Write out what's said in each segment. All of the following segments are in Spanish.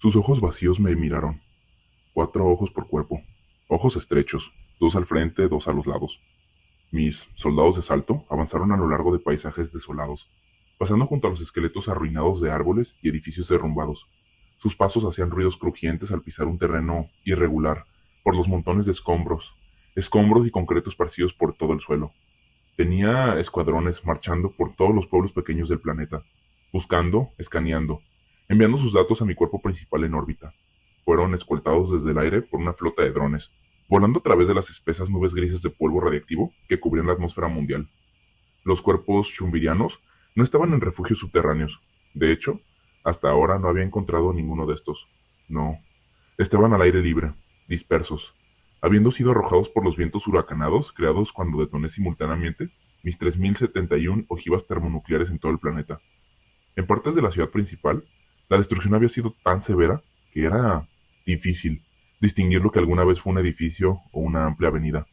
Sus ojos vacíos me miraron. 4 ojos por cuerpo. Ojos estrechos, 2 al frente, 2 a los lados. Mis soldados de salto avanzaron a lo largo de paisajes desolados, pasando junto a los esqueletos arruinados de árboles y edificios derrumbados. Sus pasos hacían ruidos crujientes al pisar un terreno irregular por los montones de escombros y concreto esparcidos por todo el suelo. Tenía escuadrones marchando por todos los pueblos pequeños del planeta, buscando, escaneando, enviando sus datos a mi cuerpo principal en órbita. Fueron escoltados desde el aire por una flota de drones, volando a través de las espesas nubes grises de polvo radiactivo que cubrían la atmósfera mundial. Los cuerpos chumbirianos no estaban en refugios subterráneos. De hecho, hasta ahora no había encontrado ninguno de estos. No, estaban al aire libre, dispersos, habiendo sido arrojados por los vientos huracanados creados cuando detoné simultáneamente mis 3071 ojivas termonucleares en todo el planeta. En partes de la ciudad principal, la destrucción había sido tan severa que era difícil distinguir lo que alguna vez fue un edificio o una amplia avenida.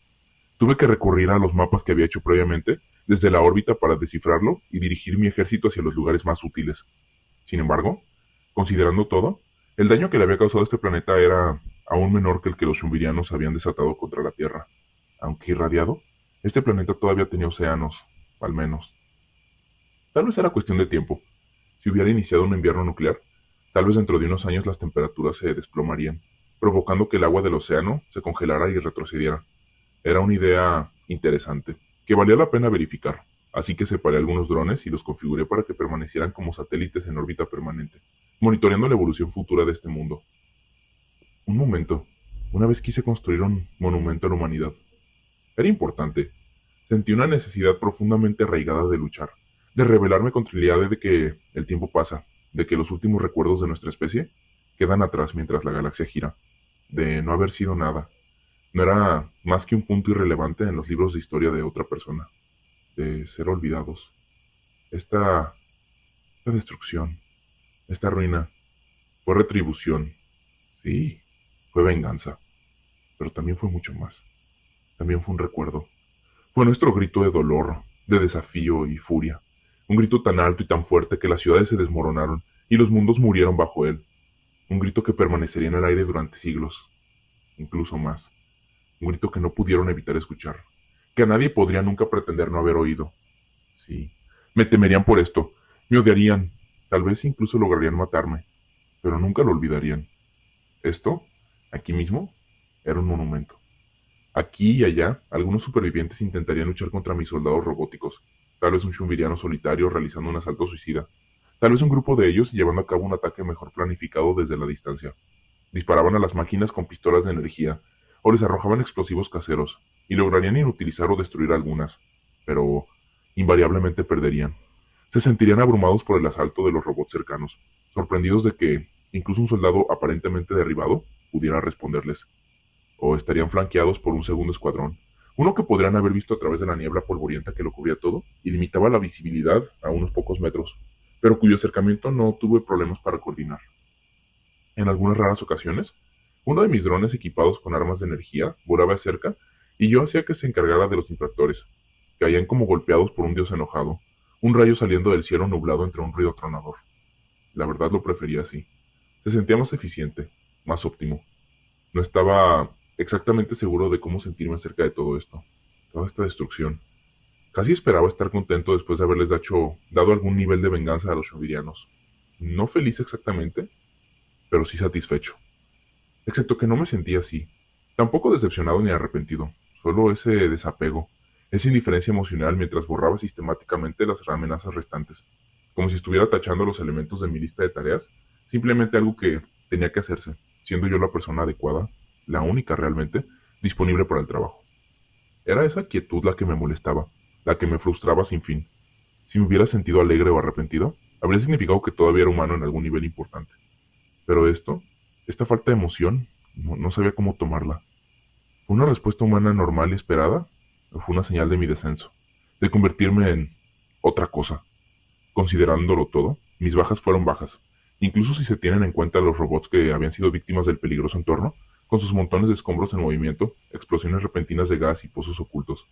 Tuve que recurrir a los mapas que había hecho previamente desde la órbita para descifrarlo y dirigir mi ejército hacia los lugares más útiles. Sin embargo, considerando todo, el daño que le había causado a este planeta era aún menor que el que los shumbirianos habían desatado contra la Tierra. Aunque irradiado, este planeta todavía tenía océanos, al menos. Tal vez era cuestión de tiempo. Si hubiera iniciado un invierno nuclear, tal vez dentro de unos años las temperaturas se desplomarían, provocando que el agua del océano se congelara y retrocediera. Era una idea interesante, que valía la pena verificar, así que separé algunos drones y los configuré para que permanecieran como satélites en órbita permanente, monitoreando la evolución futura de este mundo. Un momento, una vez quise construir un monumento a la humanidad. Era importante. Sentí una necesidad profundamente arraigada de luchar, de rebelarme contra la idea de que el tiempo pasa, de que los últimos recuerdos de nuestra especie quedan atrás mientras la galaxia gira, de no haber sido nada. No era más que un punto irrelevante en los libros de historia de otra persona, de ser olvidados. Esta, esta destrucción, esta ruina, fue retribución. Sí, fue venganza, pero también fue mucho más. También fue un recuerdo. Fue nuestro grito de dolor, de desafío y furia. Un grito tan alto y tan fuerte que las ciudades se desmoronaron y los mundos murieron bajo él. Un grito que permanecería en el aire durante siglos, incluso más. Un grito que no pudieron evitar escuchar, que a nadie podría nunca pretender no haber oído. Sí, me temerían por esto, me odiarían, tal vez incluso lograrían matarme, pero nunca lo olvidarían. Esto, aquí mismo, era un monumento. Aquí y allá, algunos supervivientes intentarían luchar contra mis soldados robóticos, tal vez un shumbiriano solitario realizando un asalto suicida, tal vez un grupo de ellos llevando a cabo un ataque mejor planificado desde la distancia. Disparaban a las máquinas con pistolas de energía, o les arrojaban explosivos caseros, y lograrían inutilizar o destruir algunas, pero invariablemente perderían. Se sentirían abrumados por el asalto de los robots cercanos, sorprendidos de que incluso un soldado aparentemente derribado pudiera responderles, o estarían flanqueados por un segundo escuadrón, uno que podrían haber visto a través de la niebla polvorienta que lo cubría todo y limitaba la visibilidad a unos pocos metros, pero cuyo acercamiento no tuve problemas para coordinar. En algunas raras ocasiones, uno de mis drones equipados con armas de energía volaba cerca y yo hacía que se encargara de los infractores. Caían como golpeados por un dios enojado, un rayo saliendo del cielo nublado entre un ruido tronador. La verdad lo prefería así. Se sentía más eficiente, más óptimo. No estaba exactamente seguro de cómo sentirme acerca de todo esto, toda esta destrucción. Casi esperaba estar contento después de haberles dado algún nivel de venganza a los shovirianos. No feliz exactamente, pero sí satisfecho. Excepto que no me sentía así. Tampoco decepcionado ni arrepentido. Solo ese desapego. Esa indiferencia emocional mientras borraba sistemáticamente las amenazas restantes. Como si estuviera tachando los elementos de mi lista de tareas. Simplemente algo que tenía que hacerse. Siendo yo la persona adecuada. La única realmente. Disponible para el trabajo. Era esa quietud la que me molestaba. La que me frustraba sin fin. Si me hubiera sentido alegre o arrepentido, habría significado que todavía era humano en algún nivel importante. Pero esta falta de emoción, no sabía cómo tomarla. ¿Fue una respuesta humana normal y esperada? ¿O fue una señal de mi descenso? De convertirme en otra cosa. Considerándolo todo, mis bajas fueron bajas. Incluso si se tienen en cuenta los robots que habían sido víctimas del peligroso entorno, con sus montones de escombros en movimiento, explosiones repentinas de gas y pozos ocultos.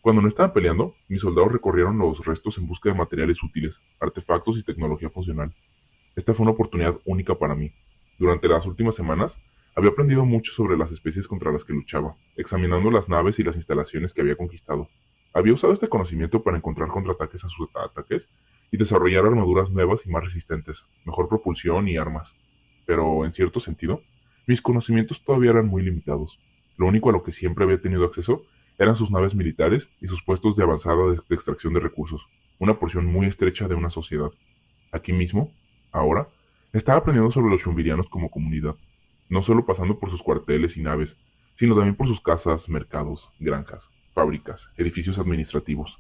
Cuando no estaban peleando, mis soldados recorrieron los restos en busca de materiales útiles, artefactos y tecnología funcional. Esta fue una oportunidad única para mí. Durante las últimas semanas, había aprendido mucho sobre las especies contra las que luchaba, examinando las naves y las instalaciones que había conquistado. Había usado este conocimiento para encontrar contraataques a sus ataques y desarrollar armaduras nuevas y más resistentes, mejor propulsión y armas. Pero, en cierto sentido, mis conocimientos todavía eran muy limitados. Lo único a lo que siempre había tenido acceso eran sus naves militares y sus puestos de avanzada de extracción de recursos, una porción muy estrecha de una sociedad. Aquí mismo, ahora, estaba aprendiendo sobre los shumbirianos como comunidad, no solo pasando por sus cuarteles y naves, sino también por sus casas, mercados, granjas, fábricas, edificios administrativos.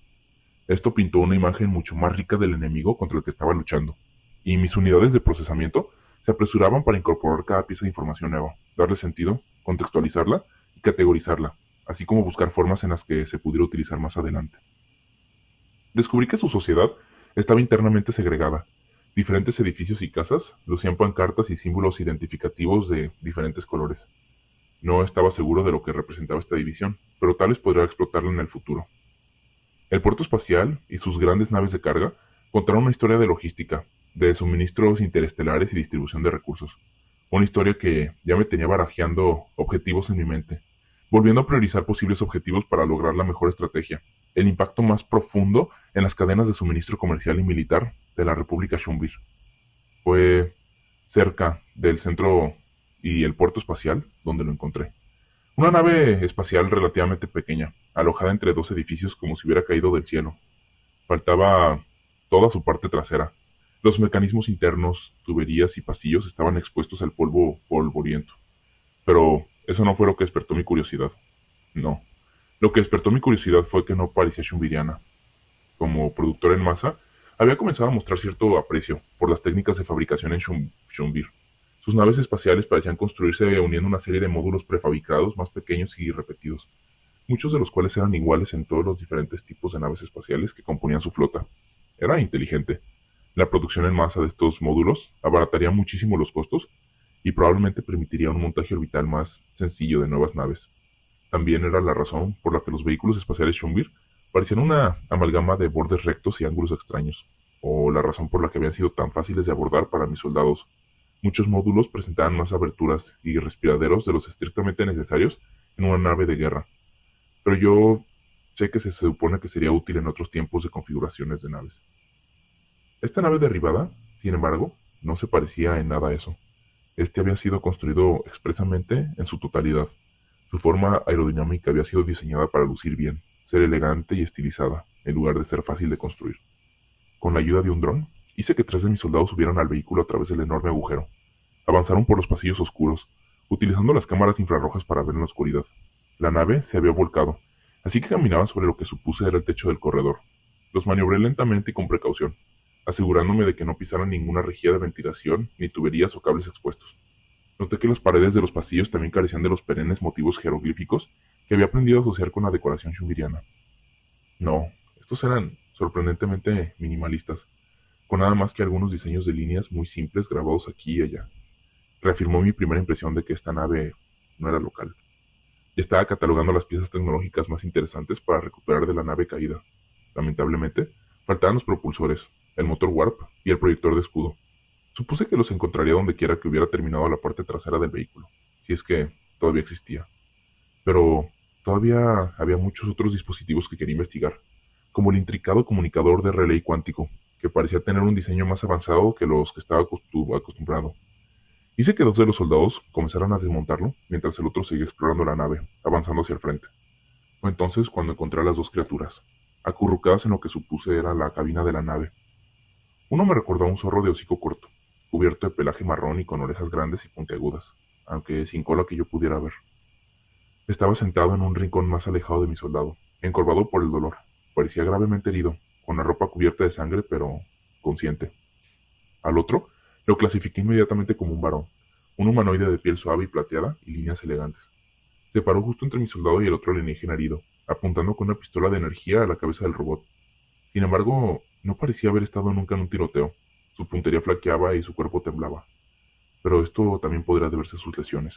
Esto pintó una imagen mucho más rica del enemigo contra el que estaba luchando, y mis unidades de procesamiento se apresuraban para incorporar cada pieza de información nueva, darle sentido, contextualizarla y categorizarla, así como buscar formas en las que se pudiera utilizar más adelante. Descubrí que su sociedad estaba internamente segregada. Diferentes edificios y casas lucían pancartas y símbolos identificativos de diferentes colores. No estaba seguro de lo que representaba esta división, pero tal vez podría explotarla en el futuro. El puerto espacial y sus grandes naves de carga contaron una historia de logística, de suministros interestelares y distribución de recursos. Una historia que ya me tenía barajeando objetivos en mi mente, volviendo a priorizar posibles objetivos para lograr la mejor estrategia, el impacto más profundo en las cadenas de suministro comercial y militar de la República Shumbir. Fue cerca del centro y el puerto espacial donde lo encontré. Una nave espacial relativamente pequeña, alojada entre dos edificios como si hubiera caído del cielo. Faltaba toda su parte trasera. Los mecanismos internos, tuberías y pasillos estaban expuestos al polvo polvoriento. Pero eso no fue lo que despertó mi curiosidad. No. Lo que despertó mi curiosidad fue que no parecía shumbiriana. Como productor en masa, había comenzado a mostrar cierto aprecio por las técnicas de fabricación en Shumbir. Sus naves espaciales parecían construirse uniendo una serie de módulos prefabricados más pequeños y repetidos, muchos de los cuales eran iguales en todos los diferentes tipos de naves espaciales que componían su flota. Era inteligente. La producción en masa de estos módulos abarataría muchísimo los costos y probablemente permitiría un montaje orbital más sencillo de nuevas naves. También era la razón por la que los vehículos espaciales Shumbir parecían una amalgama de bordes rectos y ángulos extraños, o la razón por la que habían sido tan fáciles de abordar para mis soldados. Muchos módulos presentaban más aberturas y respiraderos de los estrictamente necesarios en una nave de guerra, pero yo sé que se supone que sería útil en otros tiempos de configuraciones de naves. Esta nave derribada, sin embargo, no se parecía en nada a eso. Este había sido construido expresamente en su totalidad. Su forma aerodinámica había sido diseñada para lucir bien, ser elegante y estilizada, en lugar de ser fácil de construir. Con la ayuda de un dron, hice que 3 de mis soldados subieran al vehículo a través del enorme agujero. Avanzaron por los pasillos oscuros, utilizando las cámaras infrarrojas para ver en la oscuridad. La nave se había volcado, así que caminaban sobre lo que supuse era el techo del corredor. Los maniobré lentamente y con precaución, asegurándome de que no pisaran ninguna rejilla de ventilación, ni tuberías o cables expuestos. Noté que las paredes de los pasillos también carecían de los perennes motivos jeroglíficos que había aprendido a asociar con la decoración shumbiriana. No, estos eran sorprendentemente minimalistas, con nada más que algunos diseños de líneas muy simples grabados aquí y allá. Reafirmó mi primera impresión de que esta nave no era local. Ya estaba catalogando las piezas tecnológicas más interesantes para recuperar de la nave caída. Lamentablemente, faltaban los propulsores, el motor Warp y el proyector de escudo. Supuse que los encontraría donde quiera que hubiera terminado la parte trasera del vehículo, si es que todavía existía. Pero todavía había muchos otros dispositivos que quería investigar, como el intricado comunicador de relay cuántico, que parecía tener un diseño más avanzado que los que estaba acostumbrado. Hice que 2 de los soldados comenzaran a desmontarlo, mientras el otro seguía explorando la nave, avanzando hacia el frente. Fue entonces cuando encontré a las 2 criaturas, acurrucadas en lo que supuse era la cabina de la nave. Uno me recordó a un zorro de hocico corto, cubierto de pelaje marrón y con orejas grandes y puntiagudas, aunque sin cola que yo pudiera ver. Estaba sentado en un rincón más alejado de mi soldado, encorvado por el dolor. Parecía gravemente herido, con la ropa cubierta de sangre, pero consciente. Al otro, lo clasifiqué inmediatamente como un varón, un humanoide de piel suave y plateada y líneas elegantes. Se paró justo entre mi soldado y el otro alienígena herido, apuntando con una pistola de energía a la cabeza del robot. Sin embargo, no parecía haber estado nunca en un tiroteo. Su puntería flaqueaba y su cuerpo temblaba. Pero esto también podría deberse a sus lesiones.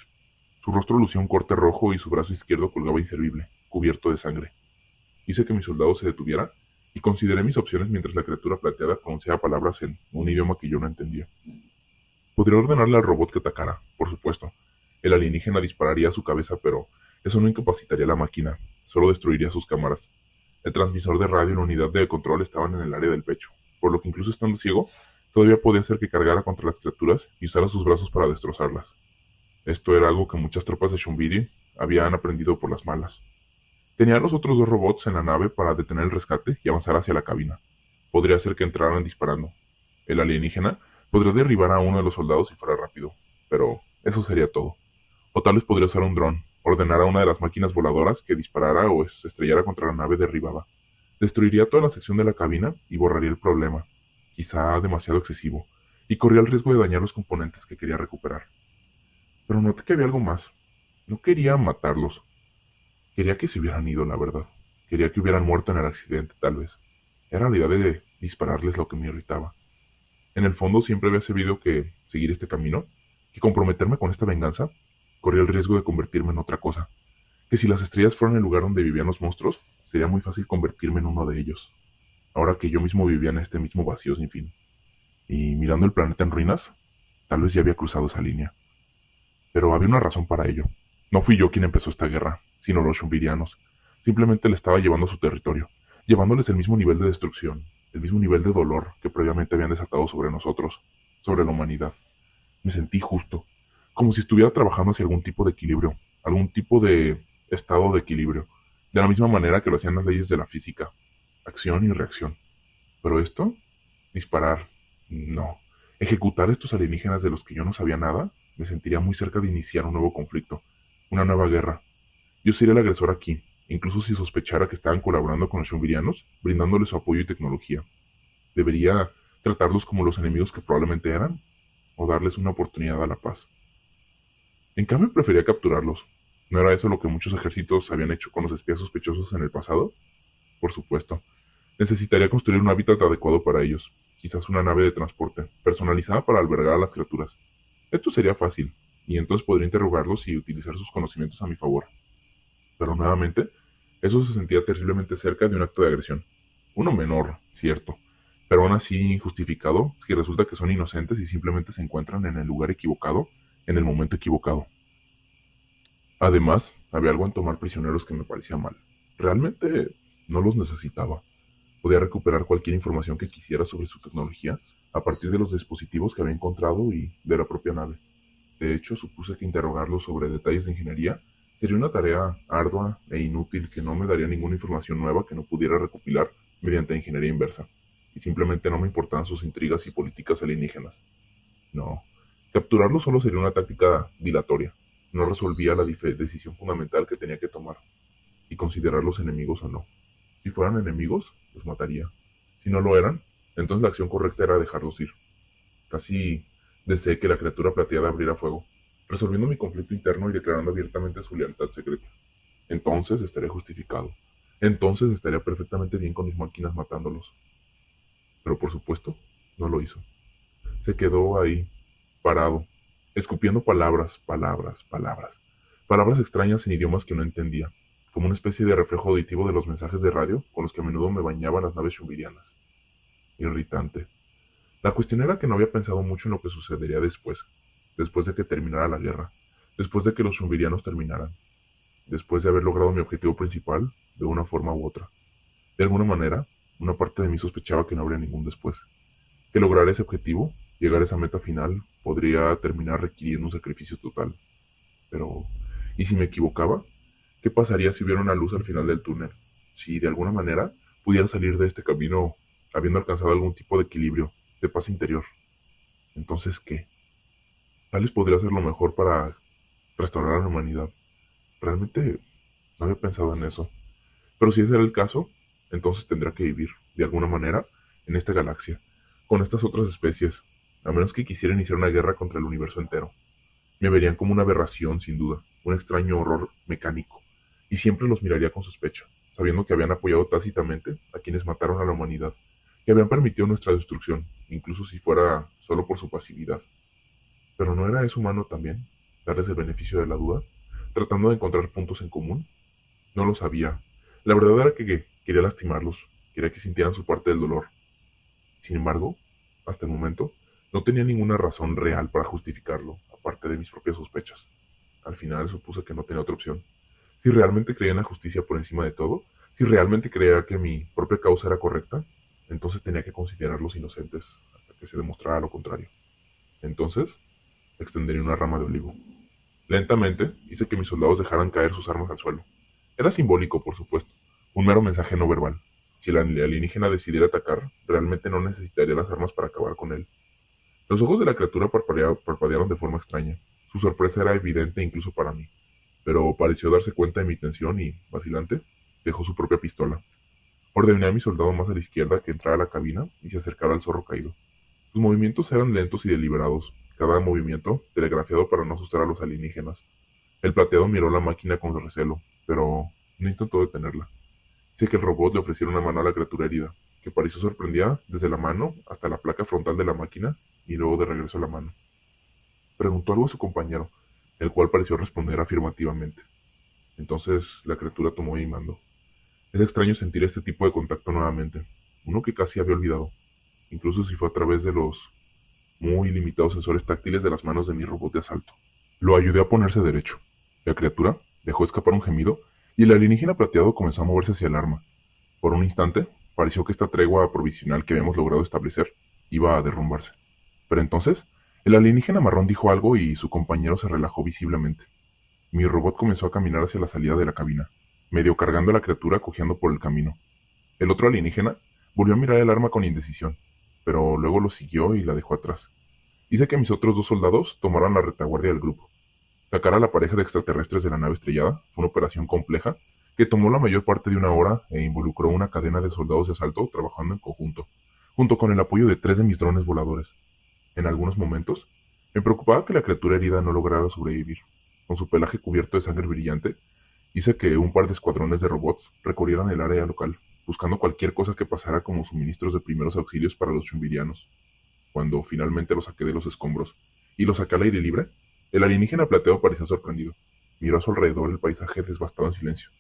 Su rostro lucía un corte rojo y su brazo izquierdo colgaba inservible, cubierto de sangre. Hice que mi soldado se detuviera y consideré mis opciones mientras la criatura plateada pronunciaba palabras en un idioma que yo no entendía. Podría ordenarle al robot que atacara, por supuesto. El alienígena dispararía a su cabeza, pero eso no incapacitaría a la máquina, solo destruiría sus cámaras. El transmisor de radio y la unidad de control estaban en el área del pecho, por lo que incluso estando ciego, todavía podía hacer que cargara contra las criaturas y usara sus brazos para destrozarlas. Esto era algo que muchas tropas de Shumbiri habían aprendido por las malas. Tenía a los otros dos robots en la nave para detener el rescate y avanzar hacia la cabina. Podría ser que entraran disparando. El alienígena podría derribar a uno de los soldados si fuera rápido, pero eso sería todo. O tal vez podría usar un dron, ordenar a una de las máquinas voladoras que disparara o se estrellara contra la nave derribada. Destruiría toda la sección de la cabina y borraría el problema, quizá demasiado excesivo, y corría el riesgo de dañar los componentes que quería recuperar. Pero noté que había algo más. No quería matarlos. Quería que se hubieran ido, la verdad. Quería que hubieran muerto en el accidente, tal vez. Era la idea de dispararles lo que me irritaba. En el fondo siempre había sabido que seguir este camino, que comprometerme con esta venganza, corría el riesgo de convertirme en otra cosa. Que si las estrellas fueran el lugar donde vivían los monstruos, sería muy fácil convertirme en uno de ellos. Ahora que yo mismo vivía en este mismo vacío sin fin. Y mirando el planeta en ruinas, tal vez ya había cruzado esa línea. Pero había una razón para ello. No fui yo quien empezó esta guerra, sino los shumbirianos. Simplemente le estaba llevando a su territorio, llevándoles el mismo nivel de destrucción, el mismo nivel de dolor que previamente habían desatado sobre nosotros, sobre la humanidad. Me sentí justo, como si estuviera trabajando hacia algún tipo de equilibrio, algún tipo de estado de equilibrio, de la misma manera que lo hacían las leyes de la física, acción y reacción. Pero esto, disparar, no. Ejecutar estos alienígenas de los que yo no sabía nada, me sentiría muy cerca de iniciar un nuevo conflicto, una nueva guerra. Yo sería el agresor aquí, incluso si sospechara que estaban colaborando con los shumbirianos, brindándoles su apoyo y tecnología. ¿Debería tratarlos como los enemigos que probablemente eran? ¿O darles una oportunidad a la paz? En cambio, prefería capturarlos. ¿No era eso lo que muchos ejércitos habían hecho con los espías sospechosos en el pasado? Por supuesto. Necesitaría construir un hábitat adecuado para ellos, quizás una nave de transporte, personalizada para albergar a las criaturas. Esto sería fácil, y entonces podría interrogarlos y utilizar sus conocimientos a mi favor. Pero nuevamente, eso se sentía terriblemente cerca de un acto de agresión. Uno menor, cierto, pero aún así injustificado si resulta que son inocentes y simplemente se encuentran en el lugar equivocado, en el momento equivocado. Además, había algo en tomar prisioneros que me parecía mal. Realmente no los necesitaba. Podía recuperar cualquier información que quisiera sobre su tecnología a partir de los dispositivos que había encontrado y de la propia nave. De hecho, supuse que interrogarlos sobre detalles de ingeniería sería una tarea ardua e inútil que no me daría ninguna información nueva que no pudiera recopilar mediante ingeniería inversa, y simplemente no me importaban sus intrigas y políticas alienígenas. No, capturarlos solo sería una táctica dilatoria. No resolvía la decisión fundamental que tenía que tomar, si considerarlos enemigos o no. Si fueran enemigos, los mataría. Si no lo eran, entonces la acción correcta era dejarlos ir. Casi deseé que la criatura plateada abriera fuego, resolviendo mi conflicto interno y declarando abiertamente su lealtad secreta. Entonces estaría justificado. Entonces estaría perfectamente bien con mis máquinas matándolos. Pero por supuesto, no lo hizo. Se quedó ahí, parado, escupiendo palabras, palabras, palabras. Palabras extrañas en idiomas que no entendía, como una especie de reflejo auditivo de los mensajes de radio con los que a menudo me bañaban las naves shumbirianas. Irritante. La cuestión era que no había pensado mucho en lo que sucedería después de que terminara la guerra, después de que los shumbirianos terminaran, después de haber logrado mi objetivo principal de una forma u otra. De alguna manera, una parte de mí sospechaba que no habría ningún después, que lograr ese objetivo, llegar a esa meta final, podría terminar requiriendo un sacrificio total. Pero, ¿y si me equivocaba? ¿Qué pasaría si hubiera una luz al final del túnel? Si de alguna manera pudiera salir de este camino habiendo alcanzado algún tipo de equilibrio, de paz interior. Entonces, ¿qué? Tal vez podría ser lo mejor para restaurar a la humanidad. Realmente no había pensado en eso. Pero si ese era el caso, entonces tendría que vivir, de alguna manera, en esta galaxia, con estas otras especies, a menos que quisiera iniciar una guerra contra el universo entero. Me verían como una aberración, sin duda, un extraño horror mecánico, y siempre los miraría con sospecha, sabiendo que habían apoyado tácitamente a quienes mataron a la humanidad, que habían permitido nuestra destrucción, incluso si fuera solo por su pasividad. Pero ¿no era eso humano también? Darles el beneficio de la duda, tratando de encontrar puntos en común. No lo sabía. La verdad era que quería lastimarlos, quería que sintieran su parte del dolor. Sin embargo, hasta el momento, No tenía ninguna razón real para justificarlo, aparte de mis propias sospechas. Al final supuse que no tenía otra opción. Si realmente creía en la justicia por encima de todo, si realmente creía que mi propia causa era correcta, entonces tenía que considerarlos inocentes hasta que se demostrara lo contrario. Entonces, extendería una rama de olivo. Lentamente, hice que mis soldados dejaran caer sus armas al suelo. Era simbólico, por supuesto, un mero mensaje no verbal. Si el alienígena decidiera atacar, realmente no necesitaría las armas para acabar con él. Los ojos de la criatura parpadearon de forma extraña. Su sorpresa era evidente incluso para mí, pero pareció darse cuenta de mi tensión y, vacilante, dejó su propia pistola. Ordené a mi soldado más a la izquierda que entrara a la cabina y se acercara al zorro caído. Sus movimientos eran lentos y deliberados, cada movimiento telegrafiado para no asustar a los alienígenas. El plateado miró la máquina con recelo, pero no intentó detenerla. Hice que el robot le ofreciera una mano a la criatura herida, que pareció sorprendida desde la mano hasta la placa frontal de la máquina y luego de regreso a la mano. Preguntó algo a su compañero, el cual pareció responder afirmativamente. Entonces la criatura tomó mi mando. Es extraño sentir este tipo de contacto nuevamente, uno que casi había olvidado, incluso si fue a través de los muy limitados sensores táctiles de las manos de mi robot de asalto. Lo ayudé a ponerse derecho. La criatura dejó escapar un gemido y el alienígena plateado comenzó a moverse hacia el arma. Por un instante, pareció que esta tregua provisional que habíamos logrado establecer iba a derrumbarse. Pero entonces, el alienígena marrón dijo algo y su compañero se relajó visiblemente. Mi robot comenzó a caminar hacia la salida de la cabina, medio cargando a la criatura cojeando por el camino. El otro alienígena volvió a mirar el arma con indecisión, pero luego lo siguió y la dejó atrás. Hice que mis otros dos soldados tomaran la retaguardia del grupo. Sacar a la pareja de extraterrestres de la nave estrellada fue una operación compleja que tomó la mayor parte de una hora e involucró una cadena de soldados de asalto trabajando en conjunto, junto con el apoyo de 3 de mis drones voladores. En algunos momentos, me preocupaba que la criatura herida no lograra sobrevivir. Con su pelaje cubierto de sangre brillante, hice que un par de escuadrones de robots recorrieran el área local, buscando cualquier cosa que pasara como suministros de primeros auxilios para los chumbirianos. Cuando finalmente los saqué de los escombros y los saqué al aire libre, el alienígena plateado parecía sorprendido. Miró a su alrededor el paisaje devastado en silencio.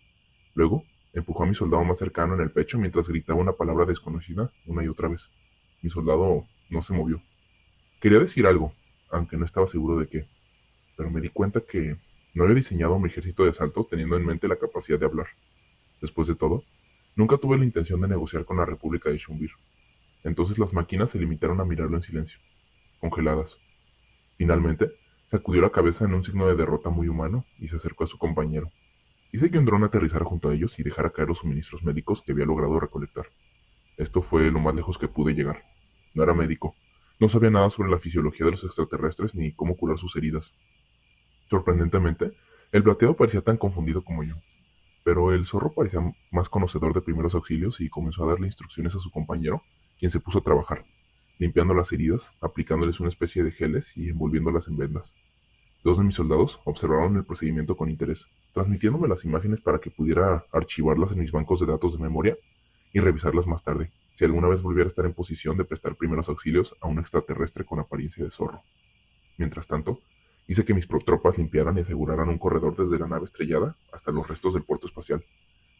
Luego, empujó a mi soldado más cercano en el pecho mientras gritaba una palabra desconocida una y otra vez. Mi soldado no se movió. Quería decir algo, aunque no estaba seguro de qué, pero me di cuenta que no había diseñado mi ejército de asalto teniendo en mente la capacidad de hablar. Después de todo, nunca tuve la intención de negociar con la República de Shumbir. Entonces las máquinas se limitaron a mirarlo en silencio, congeladas. Finalmente, sacudió la cabeza en un signo de derrota muy humano y se acercó a su compañero. Hice que un dron aterrizara junto a ellos y dejara caer los suministros médicos que había logrado recolectar. Esto fue lo más lejos que pude llegar. No era médico. No sabía nada sobre la fisiología de los extraterrestres ni cómo curar sus heridas. Sorprendentemente, el plateado parecía tan confundido como yo, pero el zorro parecía más conocedor de primeros auxilios y comenzó a darle instrucciones a su compañero, quien se puso a trabajar, limpiando las heridas, aplicándoles una especie de geles y envolviéndolas en vendas. 2 de mis soldados observaron el procedimiento con interés, transmitiéndome las imágenes para que pudiera archivarlas en mis bancos de datos de memoria y revisarlas más tarde, si alguna vez volviera a estar en posición de prestar primeros auxilios a un extraterrestre con apariencia de zorro. Mientras tanto, hice que mis tropas limpiaran y aseguraran un corredor desde la nave estrellada hasta los restos del puerto espacial,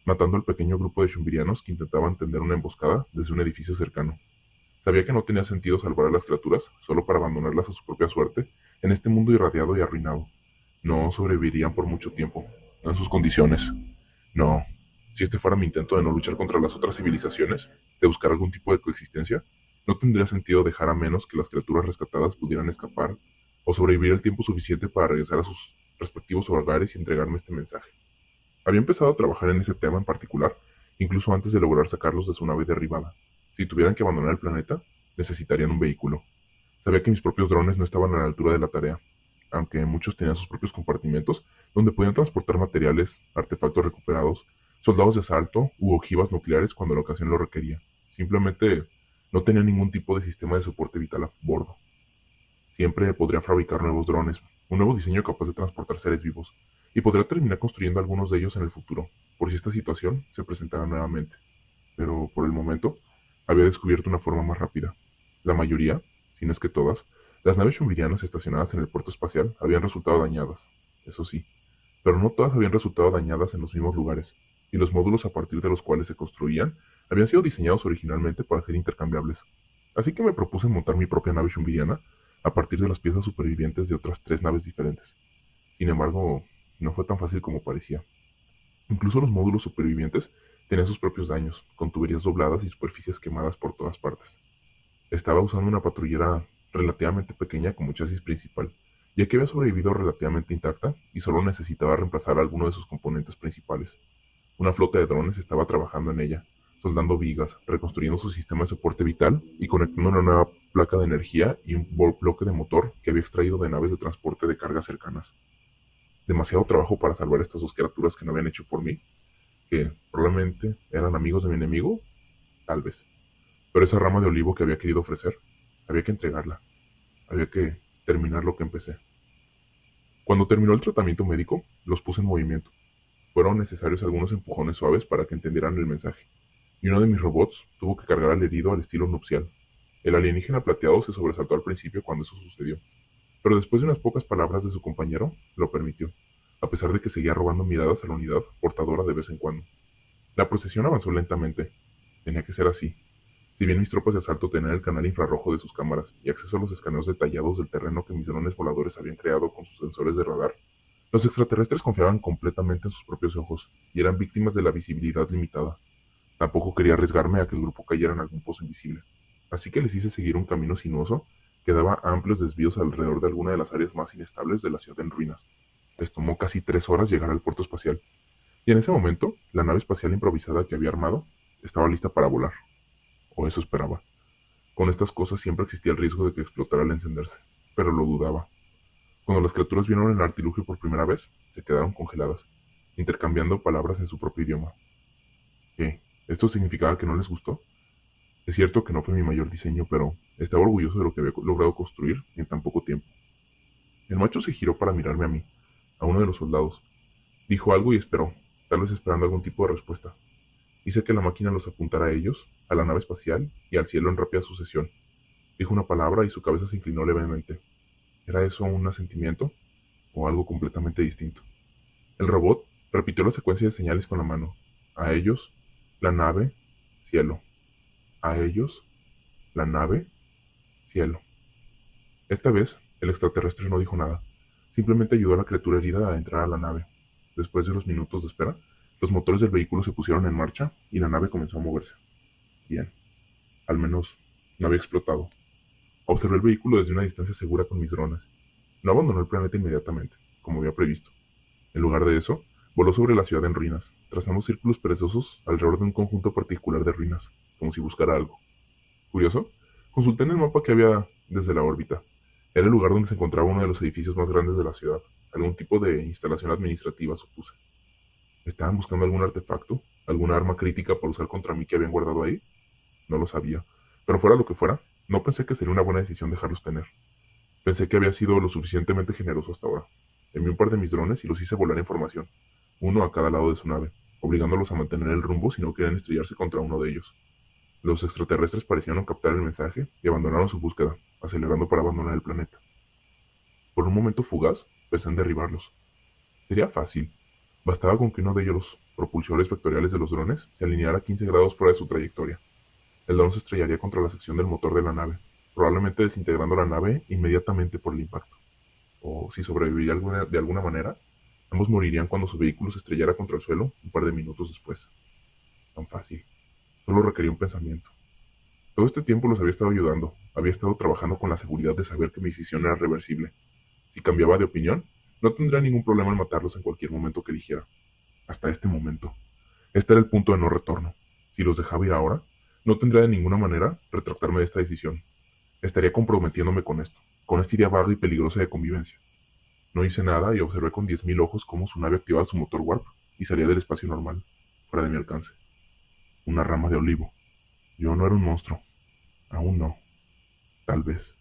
matando al pequeño grupo de shumbirianos que intentaban tender una emboscada desde un edificio cercano. Sabía que no tenía sentido salvar a las criaturas solo para abandonarlas a su propia suerte en este mundo irradiado y arruinado. No sobrevivirían por mucho tiempo, no en sus condiciones. No. Si este fuera mi intento de no luchar contra las otras civilizaciones, de buscar algún tipo de coexistencia, no tendría sentido dejar a menos que las criaturas rescatadas pudieran escapar o sobrevivir el tiempo suficiente para regresar a sus respectivos hogares y entregarme este mensaje. Había empezado a trabajar en ese tema en particular, incluso antes de lograr sacarlos de su nave derribada. Si tuvieran que abandonar el planeta, necesitarían un vehículo. Sabía que mis propios drones no estaban a la altura de la tarea, aunque muchos tenían sus propios compartimentos donde podían transportar materiales, artefactos recuperados, soldados de asalto u ojivas nucleares cuando la ocasión lo requería. Simplemente no tenía ningún tipo de sistema de soporte vital a bordo. Siempre podría fabricar nuevos drones, un nuevo diseño capaz de transportar seres vivos, y podría terminar construyendo algunos de ellos en el futuro, por si esta situación se presentara nuevamente. Pero, por el momento, había descubierto una forma más rápida. La mayoría, si no es que todas, las naves shumbirianas estacionadas en el puerto espacial habían resultado dañadas, eso sí, pero no todas habían resultado dañadas en los mismos lugares, y los módulos a partir de los cuales se construían habían sido diseñados originalmente para ser intercambiables. Así que me propuse montar mi propia nave shumbiriana a partir de las piezas supervivientes de otras 3 naves diferentes. Sin embargo, no fue tan fácil como parecía. Incluso los módulos supervivientes tenían sus propios daños, con tuberías dobladas y superficies quemadas por todas partes. Estaba usando una patrullera relativamente pequeña como chasis principal, ya que había sobrevivido relativamente intacta y solo necesitaba reemplazar alguno de sus componentes principales. Una flota de drones estaba trabajando en ella, soldando vigas, reconstruyendo su sistema de soporte vital y conectando una nueva placa de energía y un bloque de motor que había extraído de naves de transporte de carga cercanas. Demasiado trabajo para salvar estas 2 criaturas que no habían hecho por mí, que probablemente eran amigos de mi enemigo, tal vez. Pero esa rama de olivo que había querido ofrecer, había que entregarla, había que terminar lo que empecé. Cuando terminó el tratamiento médico, los puse en movimiento. Fueron necesarios algunos empujones suaves para que entendieran el mensaje, y uno de mis robots tuvo que cargar al herido al estilo nupcial. El alienígena plateado se sobresaltó al principio cuando eso sucedió, pero después de unas pocas palabras de su compañero, lo permitió, a pesar de que seguía robando miradas a la unidad portadora de vez en cuando. La procesión avanzó lentamente. Tenía que ser así. Si bien mis tropas de asalto tenían el canal infrarrojo de sus cámaras y acceso a los escaneos detallados del terreno que mis drones voladores habían creado con sus sensores de radar, los extraterrestres confiaban completamente en sus propios ojos y eran víctimas de la visibilidad limitada. Tampoco quería arriesgarme a que el grupo cayera en algún pozo invisible, así que les hice seguir un camino sinuoso que daba amplios desvíos alrededor de alguna de las áreas más inestables de la ciudad en ruinas. Les tomó casi 3 horas llegar al puerto espacial, y en ese momento, la nave espacial improvisada que había armado estaba lista para volar, o eso esperaba. Con estas cosas siempre existía el riesgo de que explotara al encenderse, pero lo dudaba. Cuando las criaturas vieron el artilugio por primera vez, se quedaron congeladas, intercambiando palabras en su propio idioma. ¿Qué? ¿Esto significaba que no les gustó? Es cierto que no fue mi mayor diseño, pero estaba orgulloso de lo que había logrado construir en tan poco tiempo. El macho se giró para mirarme a mí, a uno de los soldados. Dijo algo y esperó, tal vez esperando algún tipo de respuesta. Hice que la máquina los apuntara a ellos, a la nave espacial y al cielo en rápida sucesión. Dijo una palabra y su cabeza se inclinó levemente. ¿Era eso un asentimiento o algo completamente distinto? El robot repitió la secuencia de señales con la mano. A ellos, la nave, cielo. A ellos, la nave, cielo. Esta vez, el extraterrestre no dijo nada. Simplemente ayudó a la criatura herida a entrar a la nave. Después de unos minutos de espera, los motores del vehículo se pusieron en marcha y la nave comenzó a moverse. Bien. Al menos no había explotado. Observé el vehículo desde una distancia segura con mis drones. No abandonó el planeta inmediatamente, como había previsto. En lugar de eso, voló sobre la ciudad en ruinas, trazando círculos perezosos alrededor de un conjunto particular de ruinas, como si buscara algo. Curioso, consulté en el mapa que había desde la órbita. Era el lugar donde se encontraba uno de los edificios más grandes de la ciudad, algún tipo de instalación administrativa, supuse. ¿Estaban buscando algún artefacto, alguna arma crítica para usar contra mí que habían guardado ahí? No lo sabía, pero fuera lo que fuera, no pensé que sería una buena decisión dejarlos tener. Pensé que había sido lo suficientemente generoso hasta ahora. Envié un par de mis drones y los hice volar en formación, uno a cada lado de su nave, obligándolos a mantener el rumbo si no querían estrellarse contra uno de ellos. Los extraterrestres parecían no captar el mensaje y abandonaron su búsqueda, acelerando para abandonar el planeta. Por un momento fugaz, pensé en derribarlos. Sería fácil. Bastaba con que uno de ellos, los propulsores vectoriales de los drones, se alineara a 15 grados fuera de su trayectoria. El dron se estrellaría contra la sección del motor de la nave, probablemente desintegrando la nave inmediatamente por el impacto. O, si sobreviviría de alguna manera, ambos morirían cuando su vehículo se estrellara contra el suelo un par de minutos después. Tan fácil. Solo requería un pensamiento. Todo este tiempo los había estado ayudando. Había estado trabajando con la seguridad de saber que mi decisión era reversible. Si cambiaba de opinión, no tendría ningún problema en matarlos en cualquier momento que eligiera. Hasta este momento. Este era el punto de no retorno. Si los dejaba ir ahora, no tendría de ninguna manera retractarme de esta decisión. Estaría comprometiéndome con esta idea vaga y peligrosa de convivencia. No hice nada y observé con 10.000 ojos cómo su nave activaba su motor warp y salía del espacio normal, fuera de mi alcance. Una rama de olivo. Yo no era un monstruo. Aún no. Tal vez.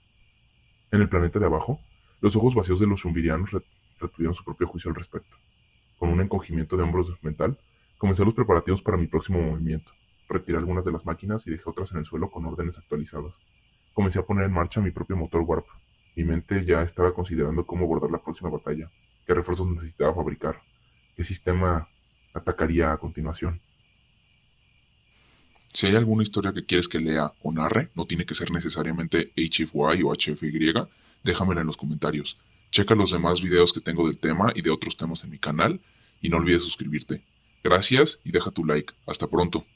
En el planeta de abajo, los ojos vacíos de los shumvirianos retuvieron su propio juicio al respecto. Con un encogimiento de hombros mental, comencé los preparativos para mi próximo movimiento. Retiré algunas de las máquinas y dejé otras en el suelo con órdenes actualizadas. Comencé a poner en marcha mi propio motor warp. Mi mente ya estaba considerando cómo abordar la próxima batalla, qué refuerzos necesitaba fabricar, qué sistema atacaría a continuación. Si hay alguna historia que quieres que lea o narre, no tiene que ser necesariamente HFY o HFY, déjamela en los comentarios. Checa los demás videos que tengo del tema y de otros temas en mi canal y no olvides suscribirte. Gracias y deja tu like. Hasta pronto.